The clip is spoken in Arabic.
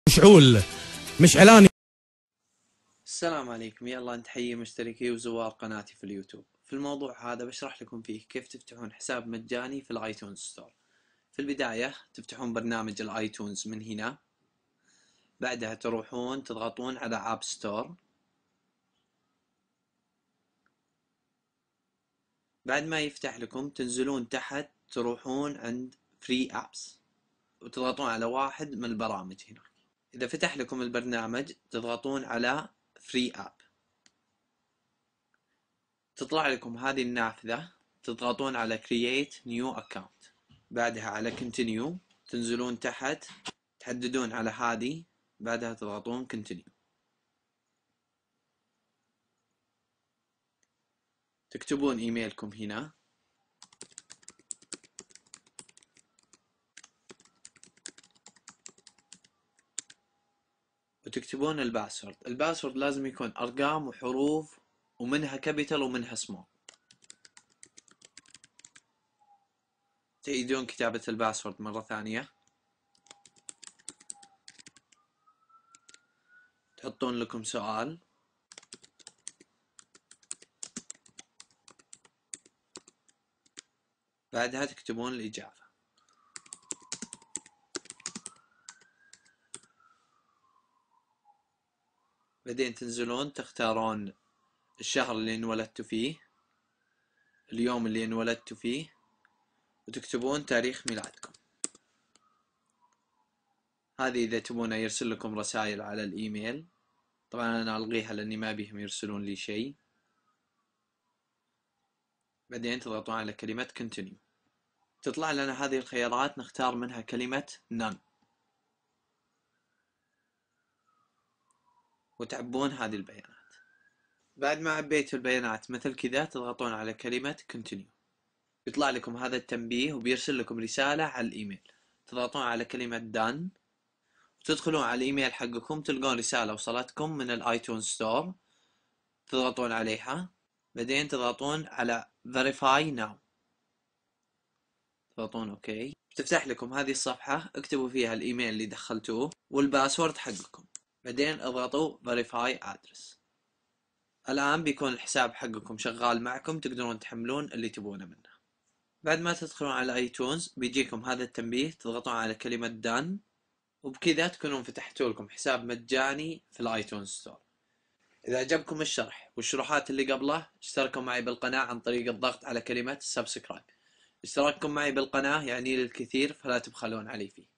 مشعول مش اعلاني. السلام عليكم، يلا نتحيي مشتركي وزوار قناتي في اليوتيوب. في الموضوع هذا بشرح لكم فيه كيف تفتحون حساب مجاني في الايتونز ستور. في البداية تفتحون برنامج الايتونز من هنا، بعدها تروحون تضغطون على اب ستور. بعد ما يفتح لكم تنزلون تحت تروحون عند فري ابس وتضغطون على واحد من البرامج هنا. اذا فتح لكم البرنامج تضغطون على فري اب، تطلع لكم هذه النافذة، تضغطون على create new account، بعدها على continue، تنزلون تحت تحددون على هذه، بعدها تضغطون continue، تكتبون ايميلكم هنا، وتكتبون الباسورد. الباسورد لازم يكون ارقام وحروف ومنها كابيتال ومنها سمول. تعيدون كتابة الباسورد مرة ثانية، تحطون لكم سؤال، بعدها تكتبون الإجابة. بعدين تنزلون تختارون الشهر اللي انولدتوا فيه، اليوم اللي انولدتوا فيه، وتكتبون تاريخ ميلادكم. هذه إذا تبون يرسل لكم رسائل على الإيميل، طبعا أنا ألغيها لأني ما بيهم يرسلون لي شيء. بعدين تضغطون على كلمة continue، تطلع لنا هذه الخيارات، نختار منها كلمة none وتعبون هذه البيانات. بعد ما عبيتوا البيانات مثل كذا تضغطون على كلمة continue، يطلع لكم هذا التنبيه وبيرسل لكم رسالة على الإيميل. تضغطون على كلمة done وتدخلون على الإيميل حقكم، تلقون رسالة وصلتكم من الآيتونز ستور، تضغطون عليها، بعدين تضغطون على verify now، تضغطون اوكي. بتفتح لكم هذه الصفحة، اكتبوا فيها الايميل اللي دخلتوه والباسورد حقكم، بعدين اضغطوا verify address. الان بيكون الحساب حقكم شغال معكم، تقدرون تحملون اللي تبونه منه. بعد ما تدخلون على ايتونز بيجيكم هذا التنبيه، تضغطون على كلمة done، وبكذا تكونون فتحتوا لكم حساب مجاني في الايتونز ستور. إذا عجبكم الشرح والشروحات اللي قبله، اشتركوا معي بالقناة عن طريق الضغط على كلمة سبسكرايب. اشتراككم معي بالقناة يعني لي الكثير، فلا تبخلون علي فيه.